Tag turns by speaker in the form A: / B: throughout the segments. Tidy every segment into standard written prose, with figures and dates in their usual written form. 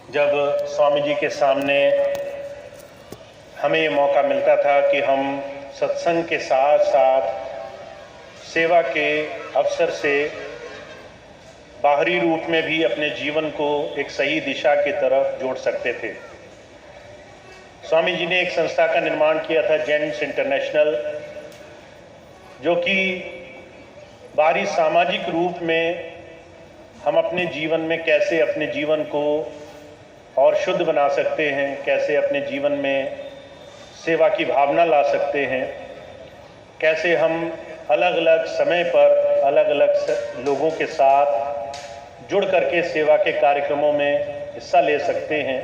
A: जब स्वामी जी के सामने हमें ये मौका मिलता था कि हम सत्संग के साथ साथ सेवा के अवसर से बाहरी रूप में भी अपने जीवन को एक सही दिशा की तरफ जोड़ सकते थे। स्वामी जी ने एक संस्था का निर्माण किया था, जेंट्स इंटरनेशनल, जो कि बाहरी सामाजिक रूप में हम अपने जीवन में कैसे अपने जीवन को और शुद्ध बना सकते हैं, कैसे अपने जीवन में सेवा की भावना ला सकते हैं, कैसे हम अलग अलग समय पर अलग अलग लोगों के साथ जुड़ करके सेवा के कार्यक्रमों में हिस्सा ले सकते हैं।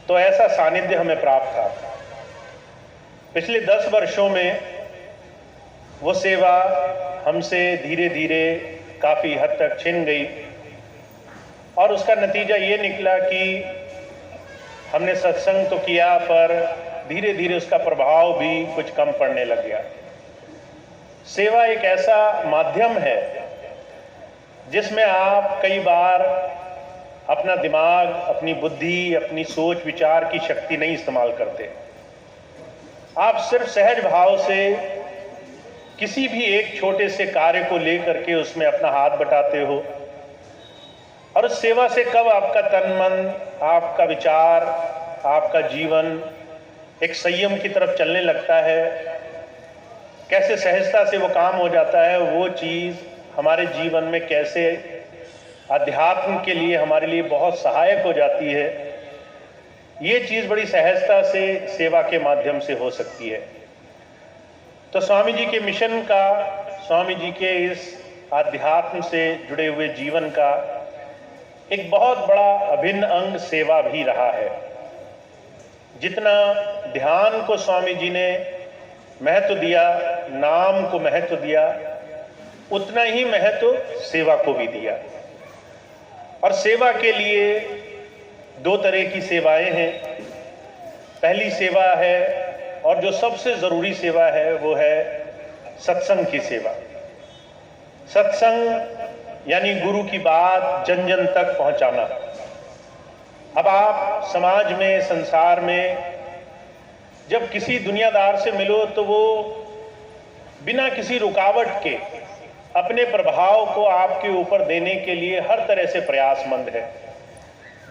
A: तो ऐसा सानिध्य हमें प्राप्त था। पिछले 10 वर्षों में वो सेवा हमसे धीरे धीरे काफ़ी हद तक छिन गई और उसका नतीजा ये निकला कि हमने सत्संग तो किया पर धीरे धीरे उसका प्रभाव भी कुछ कम पड़ने लग गया। सेवा एक ऐसा माध्यम है जिसमें आप कई बार अपना दिमाग, अपनी बुद्धि, अपनी सोच विचार की शक्ति नहीं इस्तेमाल करते। आप सिर्फ सहज भाव से किसी भी एक छोटे से कार्य को लेकर के उसमें अपना हाथ बटाते हो और उस सेवा से कब आपका तन मन, आपका विचार, आपका जीवन एक संयम की तरफ चलने लगता है, कैसे सहजता से वो काम हो जाता है, वो चीज़ हमारे जीवन में कैसे अध्यात्म के लिए हमारे लिए बहुत सहायक हो जाती है, ये चीज़ बड़ी सहजता से सेवा के माध्यम से हो सकती है। तो स्वामी जी के मिशन का, स्वामी जी के इस आध्यात्म से जुड़े हुए जीवन का एक बहुत बड़ा अभिन्न अंग सेवा भी रहा है। जितना ध्यान को स्वामी जी ने महत्व दिया, नाम को महत्व दिया, उतना ही महत्व सेवा को भी दिया। और सेवा के लिए 2 तरह की सेवाएं हैं। पहली सेवा है और जो सबसे ज़रूरी सेवा है वो है सत्संग की सेवा। सत्संग यानी गुरु की बात जन जन तक पहुंचाना। अब आप समाज में, संसार में जब किसी दुनियादार से मिलो तो वो बिना किसी रुकावट के अपने प्रभाव को आपके ऊपर देने के लिए हर तरह से प्रयासमंद है।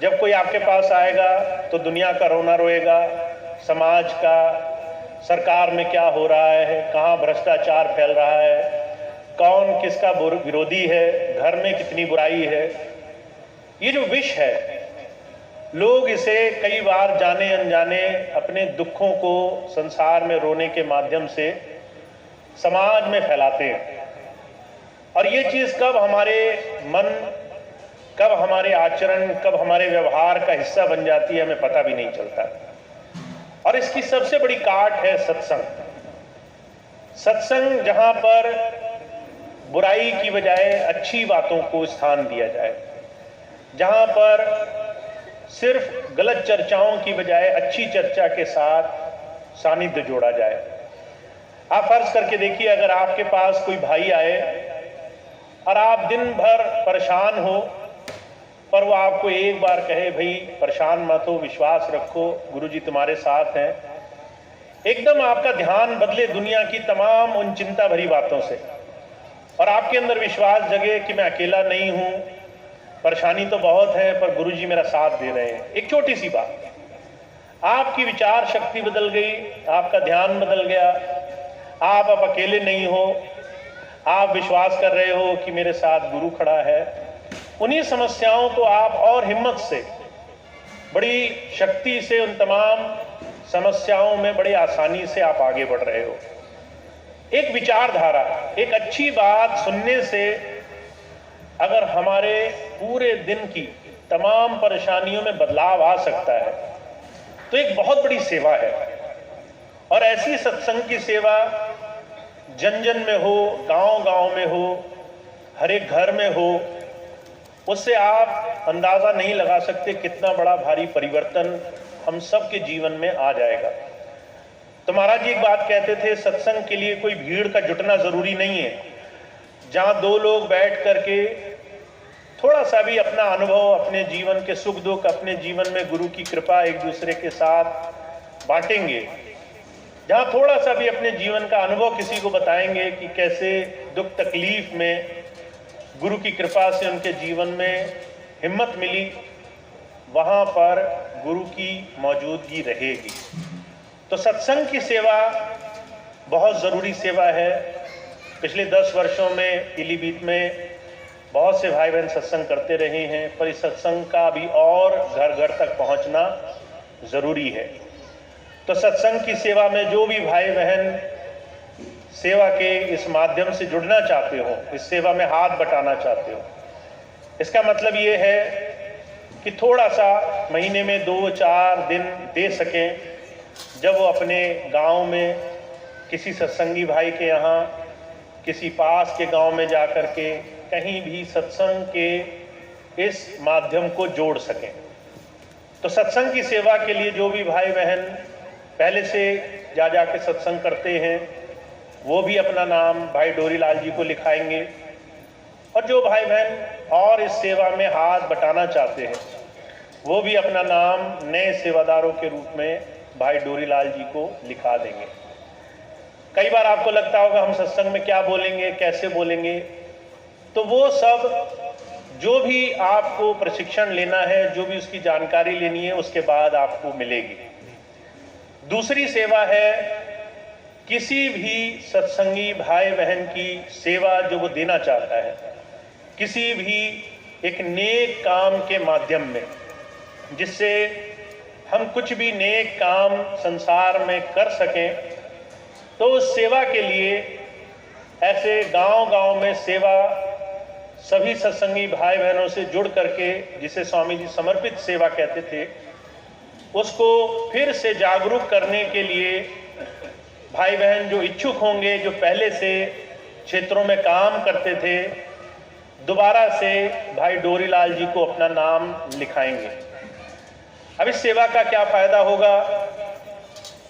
A: जब कोई आपके पास आएगा तो दुनिया का रोना रोएगा, समाज का, सरकार में क्या हो रहा है, कहाँ भ्रष्टाचार फैल रहा है, कौन किसका विरोधी है, घर में कितनी बुराई है। ये जो विष है, लोग इसे कई बार जाने अनजाने अपने दुखों को संसार में रोने के माध्यम से समाज में फैलाते हैं। और ये चीज़ कब हमारे मन, कब हमारे आचरण, कब हमारे व्यवहार का हिस्सा बन जाती है, हमें पता भी नहीं चलता। और इसकी सबसे बड़ी काट है सत्संग। सत्संग जहाँ पर बुराई की बजाय अच्छी बातों को स्थान दिया जाए, जहाँ पर सिर्फ गलत चर्चाओं की बजाय अच्छी चर्चा के साथ सानिध्य जोड़ा जाए। आप फर्ज करके देखिए, अगर आपके पास कोई भाई आए और आप दिन भर परेशान हो पर वो आपको एक बार कहे, भाई परेशान मत हो, विश्वास रखो, गुरुजी तुम्हारे साथ हैं, एकदम आपका ध्यान बदले दुनिया की तमाम उन चिंता भरी बातों से और आपके अंदर विश्वास जगे कि मैं अकेला नहीं हूं, परेशानी तो बहुत है पर गुरुजी मेरा साथ दे रहे हैं। एक छोटी सी बात, आपकी विचार शक्ति बदल गई, आपका ध्यान बदल गया, आप अब अकेले नहीं हो, आप विश्वास कर रहे हो कि मेरे साथ गुरु खड़ा है। उन्हीं समस्याओं को आप और हिम्मत से, बड़ी शक्ति से उन तमाम समस्याओं में बड़ी आसानी से आप आगे बढ़ रहे हो। एक विचारधारा, एक अच्छी बात सुनने से अगर हमारे पूरे दिन की तमाम परेशानियों में बदलाव आ सकता है तो एक बहुत बड़ी सेवा है। और ऐसी सत्संग की सेवा जन जन में हो, गांव गांव में हो, हर एक घर में हो, उससे आप अंदाजा नहीं लगा सकते कितना बड़ा भारी परिवर्तन हम सबके जीवन में आ जाएगा। तो महाराज जी एक बात कहते थे, सत्संग के लिए कोई भीड़ का जुटना जरूरी नहीं है। जहां 2 लोग बैठ करके थोड़ा सा भी अपना अनुभव, अपने जीवन के सुख दुख, अपने जीवन में गुरु की कृपा एक दूसरे के साथ बांटेंगे, जहाँ थोड़ा सा भी अपने जीवन का अनुभव किसी को बताएंगे कि कैसे दुख तकलीफ में गुरु की कृपा से उनके जीवन में हिम्मत मिली, वहाँ पर गुरु की मौजूदगी रहेगी। तो सत्संग की सेवा बहुत ज़रूरी सेवा है। पिछले 10 वर्षों में पीलीभीत में बहुत से भाई बहन सत्संग करते रहे हैं, पर इस सत्संग का भी और घर घर तक पहुंचना ज़रूरी है। तो सत्संग की सेवा में जो भी भाई बहन सेवा के इस माध्यम से जुड़ना चाहते हो, इस सेवा में हाथ बटाना चाहते हो, इसका मतलब ये है कि थोड़ा सा महीने में 2-4 दिन दे सकें, जब वो अपने गांव में किसी सत्संगी भाई के यहाँ, किसी पास के गांव में जाकर के कहीं भी सत्संग के इस माध्यम को जोड़ सकें। तो सत्संग की सेवा के लिए जो भी भाई बहन पहले से जा के सत्संग करते हैं, वो भी अपना नाम भाई डोरीलाल जी को लिखाएंगे, और जो भाई बहन और इस सेवा में हाथ बटाना चाहते हैं, वो भी अपना नाम नए सेवादारों के रूप में भाई डोरीलाल जी को लिखा देंगे। कई बार आपको लगता होगा हम सत्संग में क्या बोलेंगे, कैसे बोलेंगे, तो वो सब जो भी आपको प्रशिक्षण लेना है, जो भी उसकी जानकारी लेनी है, उसके बाद आपको मिलेगी। दूसरी सेवा है किसी भी सत्संगी भाई बहन की सेवा जो वो देना चाहता है, किसी भी एक नेक काम के माध्यम में, जिससे हम कुछ भी नेक काम संसार में कर सकें, तो उस सेवा के लिए ऐसे गांव-गांव में सेवा सभी सत्संगी भाई बहनों से जुड़ करके, जिसे स्वामी जी समर्पित सेवा कहते थे, उसको फिर से जागरूक करने के लिए भाई बहन जो इच्छुक होंगे, जो पहले से क्षेत्रों में काम करते थे, दोबारा से भाई डोरीलाल जी को अपना नाम लिखाएंगे। अब इस सेवा का क्या फायदा होगा?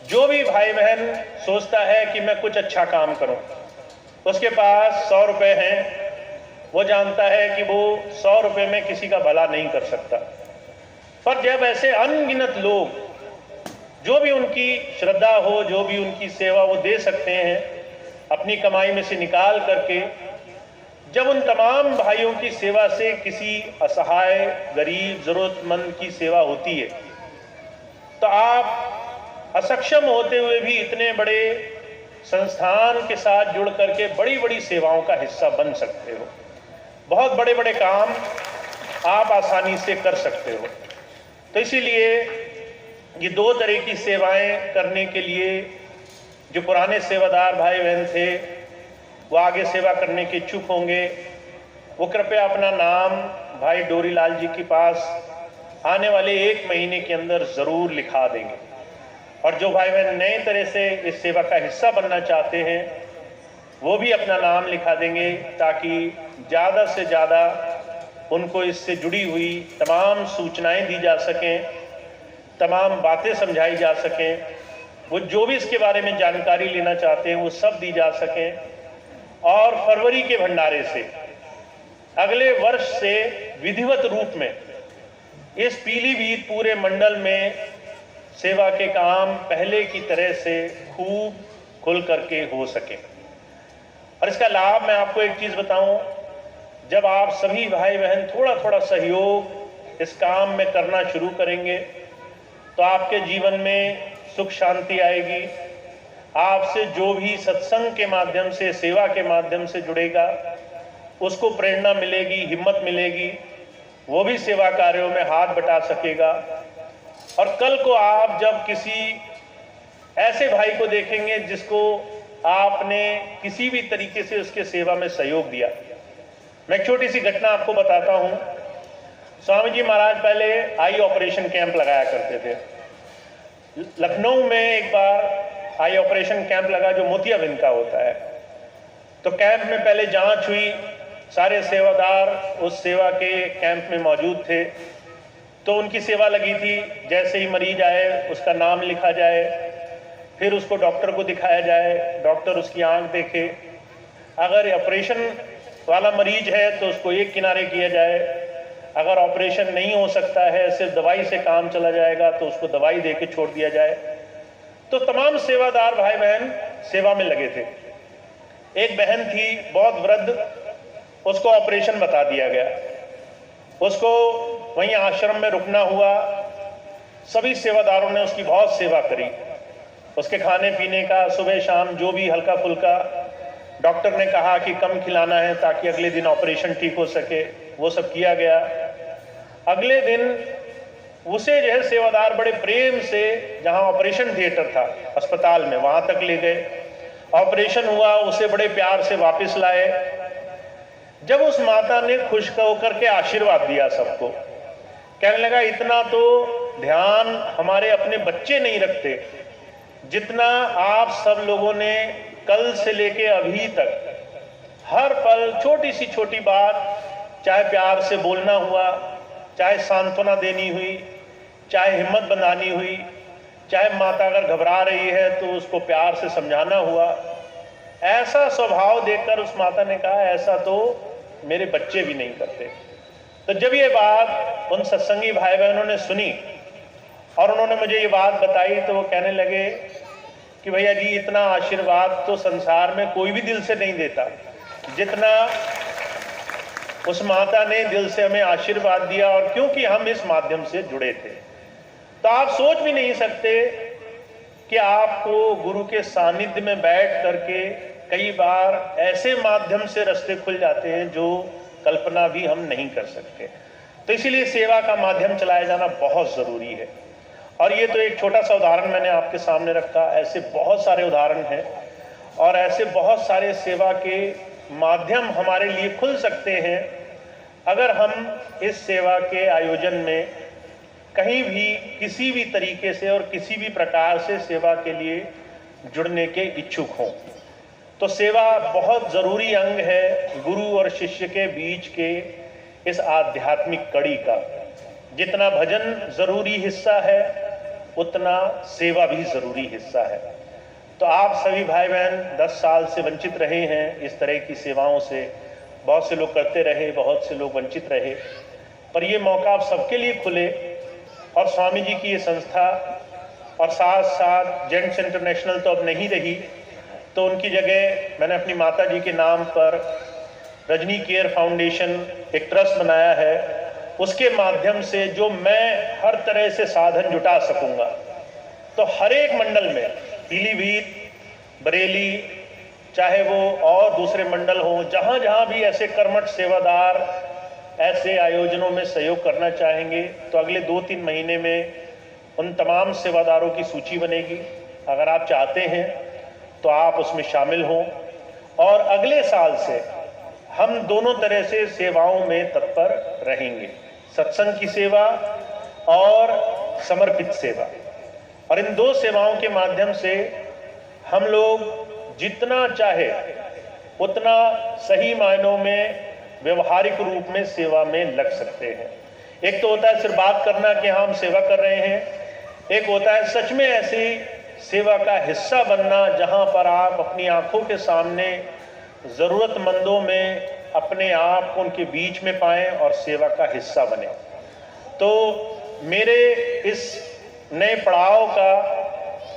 A: जो भी भाई बहन सोचता है कि मैं कुछ अच्छा काम करूं, उसके पास 100 रुपए हैं, वो जानता है कि वो 100 रुपए में किसी का भला नहीं कर सकता। पर जब ऐसे अनगिनत लोग, जो भी उनकी श्रद्धा हो, जो भी उनकी सेवा वो दे सकते हैं अपनी कमाई में से निकाल करके, जब उन तमाम भाइयों की सेवा से किसी असहाय, गरीब, जरूरतमंद की सेवा होती है, तो आप असक्षम होते हुए भी इतने बड़े संस्थान के साथ जुड़ करके बड़ी बड़ी सेवाओं का हिस्सा बन सकते हो। बहुत बड़े बड़े काम आप आसानी से कर सकते हो। तो इसीलिए ये 2 तरह की सेवाएं करने के लिए जो पुराने सेवादार भाई बहन थे, वो आगे सेवा करने के इच्छुक होंगे, वो कृपया अपना नाम भाई डोरीलाल जी के पास आने वाले 1 महीने के अंदर ज़रूर लिखा देंगे। और जो भाई बहन नए तरह से इस सेवा का हिस्सा बनना चाहते हैं, वो भी अपना नाम लिखा देंगे, ताकि ज़्यादा से ज़्यादा उनको इससे जुड़ी हुई तमाम सूचनाएं दी जा सकें, तमाम बातें समझाई जा सकें, वो जो भी इसके बारे में जानकारी लेना चाहते हैं वो सब दी जा सकें। और फरवरी के भंडारे से अगले वर्ष से विधिवत रूप में इस पीलीभीत पूरे मंडल में सेवा के काम पहले की तरह से खूब खुल करके हो सके। और इसका लाभ मैं आपको एक चीज़ बताऊं, जब आप सभी भाई बहन थोड़ा थोड़ा सहयोग इस काम में करना शुरू करेंगे, तो आपके जीवन में सुख शांति आएगी। आपसे जो भी सत्संग के माध्यम से, सेवा के माध्यम से जुड़ेगा, उसको प्रेरणा मिलेगी, हिम्मत मिलेगी, वो भी सेवा कार्यों में हाथ बटा सकेगा। और कल को आप जब किसी ऐसे भाई को देखेंगे जिसको आपने किसी भी तरीके से उसके सेवा में सहयोग दिया। मैं एक छोटी सी घटना आपको बताता हूँ। स्वामी जी महाराज पहले आई ऑपरेशन कैंप लगाया करते थे। लखनऊ में एक बार आई ऑपरेशन कैंप लगा जो मोतियाबिंद का होता है। तो कैंप में पहले जांच हुई, सारे सेवादार उस सेवा के कैंप में मौजूद थे। तो उनकी सेवा लगी थी, जैसे ही मरीज आए उसका नाम लिखा जाए, फिर उसको डॉक्टर को दिखाया जाए, डॉक्टर उसकी आंख देखे, अगर ऑपरेशन वाला मरीज है तो उसको एक किनारे किया जाए, अगर ऑपरेशन नहीं हो सकता है, सिर्फ दवाई से काम चला जाएगा, तो उसको दवाई दे के छोड़ दिया जाए। तो तमाम सेवादार भाई बहन सेवा में लगे थे। एक बहन थी बहुत वृद्ध, उसको ऑपरेशन बता दिया गया, उसको वहीं आश्रम में रुकना हुआ। सभी सेवादारों ने उसकी बहुत सेवा करी, उसके खाने पीने का सुबह शाम जो भी हल्का फुल्का डॉक्टर ने कहा कि कम खिलाना है ताकि अगले दिन ऑपरेशन ठीक हो सके, वो सब किया गया। अगले दिन उसे जो है सेवादार बड़े प्रेम से जहां ऑपरेशन थिएटर था अस्पताल में, वहां तक ले गए। ऑपरेशन हुआ, उसे बड़े प्यार से वापस लाए। जब उस माता ने खुश होकर के आशीर्वाद दिया सबको, कहने लगा इतना तो ध्यान हमारे अपने बच्चे नहीं रखते जितना आप सब लोगों ने कल से लेके अभी तक हर पल छोटी सी छोटी बात, चाहे प्यार से बोलना हुआ, चाहे सांत्वना देनी हुई, चाहे हिम्मत बनानी हुई, चाहे माता अगर घबरा रही है तो उसको प्यार से समझाना हुआ, ऐसा स्वभाव देखकर उस माता ने कहा ऐसा तो मेरे बच्चे भी नहीं करते। तो जब ये बात उन सत्संगी भाई बहनों ने सुनी और उन्होंने मुझे ये बात बताई, तो वो कहने लगे कि भैया जी इतना आशीर्वाद तो संसार में कोई भी दिल से नहीं देता जितना उस माता ने दिल से हमें आशीर्वाद दिया, और क्योंकि हम इस माध्यम से जुड़े थे। तो आप सोच भी नहीं सकते कि आपको गुरु के सानिध्य में बैठ करके कई बार ऐसे माध्यम से रास्ते खुल जाते हैं जो कल्पना भी हम नहीं कर सकते। तो इसीलिए सेवा का माध्यम चलाया जाना बहुत जरूरी है। और ये तो एक छोटा सा उदाहरण मैंने आपके सामने रखा, ऐसे बहुत सारे उदाहरण हैं और ऐसे बहुत सारे सेवा के माध्यम हमारे लिए खुल सकते हैं अगर हम इस सेवा के आयोजन में कहीं भी किसी भी तरीके से और किसी भी प्रकार से सेवा के लिए जुड़ने के इच्छुक हों। तो सेवा बहुत ज़रूरी अंग है गुरु और शिष्य के बीच के इस आध्यात्मिक कड़ी का। जितना भजन ज़रूरी हिस्सा है उतना सेवा भी ज़रूरी हिस्सा है। तो आप सभी भाई बहन 10 साल से वंचित रहे हैं इस तरह की सेवाओं से, बहुत से लोग करते रहे, बहुत से लोग वंचित रहे, पर ये मौका आप सबके लिए खुले। और स्वामी जी की ये संस्था और साथ साथ जेंट्स इंटरनेशनल तो अब नहीं रही, तो उनकी जगह मैंने अपनी माता जी के नाम पर रजनी केयर फाउंडेशन एक ट्रस्ट बनाया है। उसके माध्यम से जो मैं हर तरह से साधन जुटा सकूंगा, तो हर एक मंडल में, पीलीभीत, बरेली, चाहे वो और दूसरे मंडल हों, जहां जहां भी ऐसे कर्मठ सेवादार ऐसे आयोजनों में सहयोग करना चाहेंगे, तो अगले 2-3 महीने में उन तमाम सेवादारों की सूची बनेगी। अगर आप चाहते हैं तो आप उसमें शामिल हों। और अगले साल से हम दोनों तरह से सेवाओं में तत्पर रहेंगे, सत्संग की सेवा और समर्पित सेवा। और इन 2 सेवाओं के माध्यम से हम लोग जितना चाहे उतना सही मायनों में व्यवहारिक रूप में सेवा में लग सकते हैं। एक तो होता है सिर्फ बात करना कि हाँ हम सेवा कर रहे हैं, एक होता है सच में ऐसी सेवा का हिस्सा बनना जहां पर आप अपनी आंखों के सामने ज़रूरतमंदों में अपने आप को उनके बीच में पाएं और सेवा का हिस्सा बने। तो मेरे इस नए पड़ाव का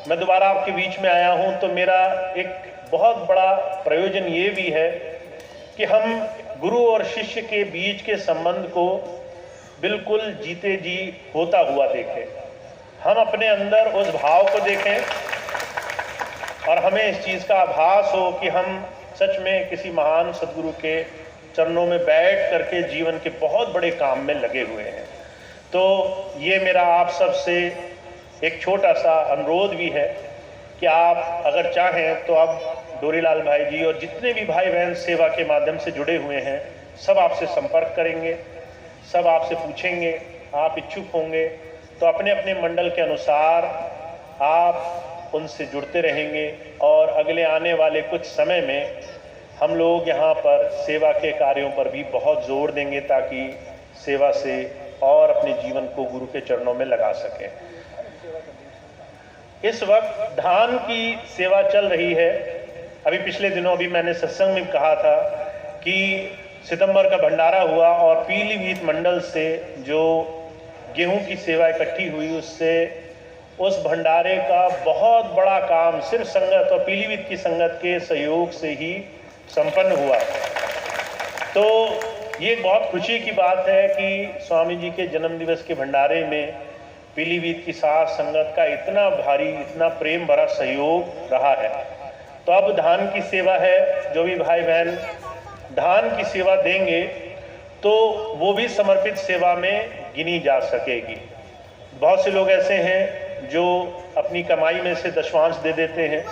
A: मैं दोबारा आपके बीच में आया हूं, तो मेरा एक बहुत बड़ा प्रयोजन ये भी है कि हम गुरु और शिष्य के बीच के संबंध को बिल्कुल जीते जी होता हुआ देखें। हम अपने अंदर उस भाव को देखें और हमें इस चीज़ का आभास हो कि हम सच में किसी महान सदगुरु के चरणों में बैठ करके जीवन के बहुत बड़े काम में लगे हुए हैं। तो ये मेरा आप सब से एक छोटा सा अनुरोध भी है कि आप अगर चाहें तो अब डोरीलाल भाई जी और जितने भी भाई बहन सेवा के माध्यम से जुड़े हुए हैं सब आपसे संपर्क करेंगे, सब आपसे पूछेंगे, आप इच्छुक होंगे तो अपने अपने मंडल के अनुसार आप उनसे जुड़ते रहेंगे। और अगले आने वाले कुछ समय में हम लोग यहाँ पर सेवा के कार्यों पर भी बहुत जोर देंगे ताकि सेवा से और अपने जीवन को गुरु के चरणों में लगा सकें। इस वक्त धान की सेवा चल रही है। अभी पिछले दिनों भी मैंने सत्संग में कहा था कि सितंबर का भंडारा हुआ और पीलीभीत मंडल से जो गेहूं की सेवा इकट्ठी हुई उससे उस भंडारे का बहुत बड़ा काम सिर्फ संगत और पीलीभीत की संगत के सहयोग से ही संपन्न हुआ। तो ये बहुत खुशी की बात है कि स्वामी जी के जन्म दिवस के भंडारे में पीलीभीत की साथ संगत का इतना भारी, इतना प्रेम भरा सहयोग रहा है। तो अब धान की सेवा है, जो भी भाई बहन धान की सेवा देंगे तो वो भी समर्पित सेवा में गिनी जा सकेगी। बहुत से लोग ऐसे हैं जो अपनी कमाई में से दशवांश दे देते हैं,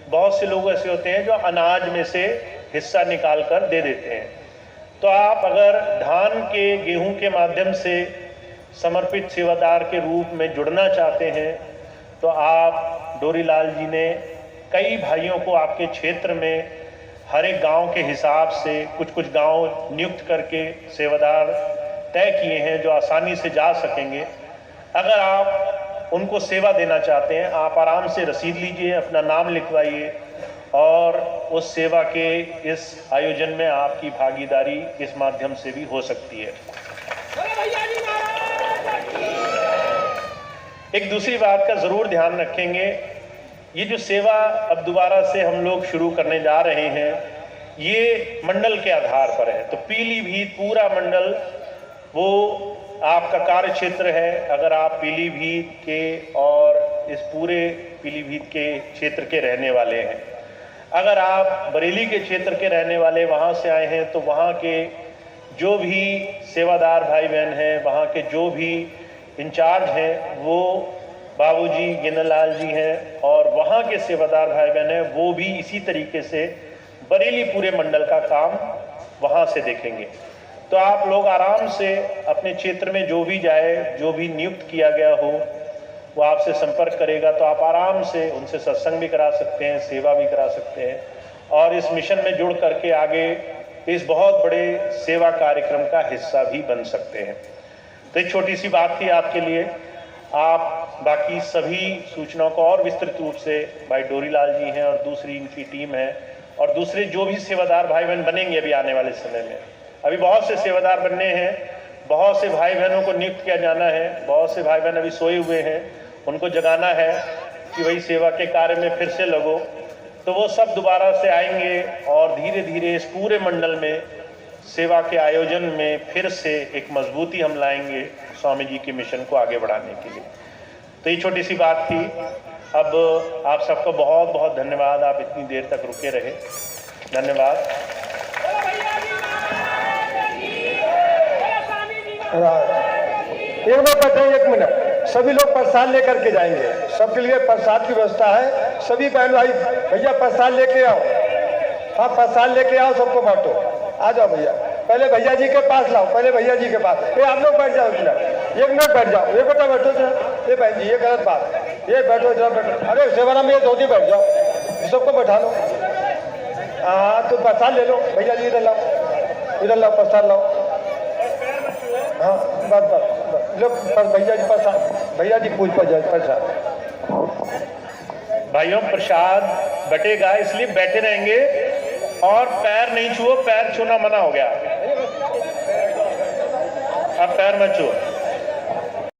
A: बहुत से लोग ऐसे होते हैं जो अनाज में से हिस्सा निकाल कर दे देते हैं। तो आप अगर धान के, गेहूं के माध्यम से समर्पित सेवादार के रूप में जुड़ना चाहते हैं तो आप डोरीलाल जी ने कई भाइयों को आपके क्षेत्र में हर एक गांव के हिसाब से कुछ कुछ गांव नियुक्त करके सेवादार तय किए हैं जो आसानी से जा सकेंगे। अगर आप उनको सेवा देना चाहते हैं, आप आराम से रसीद लीजिए, अपना नाम लिखवाइए और उस सेवा के इस आयोजन में आपकी भागीदारी इस माध्यम से भी हो सकती है। एक दूसरी बात का जरूर ध्यान रखेंगे, ये जो सेवा अब दोबारा से हम लोग शुरू करने जा रहे हैं ये मंडल के आधार पर है। तो पीलीभीत पूरा मंडल वो आपका कार्य क्षेत्र है। अगर आप पीलीभीत के और इस पूरे पीलीभीत के क्षेत्र के रहने वाले हैं, अगर आप बरेली के क्षेत्र के रहने वाले वहाँ से आए हैं तो वहाँ के जो भी सेवादार भाई बहन हैं, वहाँ के जो भी इंचार्ज हैं वो बाबूजी गिनलाल जी हैं और वहाँ के सेवादार भाई बहन हैं वो भी इसी तरीके से बरेली पूरे मंडल का काम वहाँ से देखेंगे। तो आप लोग आराम से अपने क्षेत्र में जो भी जाए, जो भी नियुक्त किया गया हो वो आपसे संपर्क करेगा तो आप आराम से उनसे सत्संग भी करा सकते हैं, सेवा भी करा सकते हैं और इस मिशन में जुड़ करके आगे इस बहुत बड़े सेवा कार्यक्रम का हिस्सा भी बन सकते हैं। तो एक छोटी सी बात थी आपके लिए। आप बाकी सभी सूचनाओं को और विस्तृत रूप से भाई डोरीलाल जी हैं और दूसरी इनकी टीम है और दूसरे जो भी सेवादार भाई बहन बनेंगे अभी आने वाले समय में, अभी बहुत से सेवादार बनने हैं, बहुत से भाई बहनों को नियुक्त किया जाना है, बहुत से भाई बहन अभी सोए हुए हैं, उनको जगाना है कि वही सेवा के कार्य में फिर से लगो। तो वो सब दोबारा से आएंगे और धीरे धीरे इस पूरे मंडल में सेवा के आयोजन में फिर से एक मजबूती हम लाएंगे स्वामी जी के मिशन को आगे बढ़ाने के लिए। तो ये छोटी सी बात थी। अब आप सबको बहुत बहुत धन्यवाद, आप इतनी देर तक रुके रहे, धन्यवाद।
B: एक मिनट, सभी लोग प्रसाद लेकर के जाएंगे, सबके लिए प्रसाद की व्यवस्था है। सभी बहन भाई भैया प्रसाद लेके आओ, हाँ प्रसाद लेके आओ, सबको बांटो। आ जाओ भैया, पहले भैया जी के पास लाओ, पहले भैया जी के पास। ये आप लोग बैठ जाओ, एक मिनट बैठ जाओ, ये बेटा बैठो जरा। ये बहन जी ये गलत बात है, ये बैठो जरा, बैठो। अरे सेवाना में ये धोती बैठ जाओ, सबको बैठा लो। हाँ तो प्रसाद ले लो, भैया जी इधर लाओ, इधर लाओ प्रसाद लाओ। हाँ बस बस लो भैया जी प्रसाद, भैया जी पूछ पर जाए प्रसाद।
A: भाइयों प्रसाद बटेगा इसलिए बैठे रहेंगे और पैर नहीं छुओ, पैर छूना मना हो गया, अब पैर मत छुओ।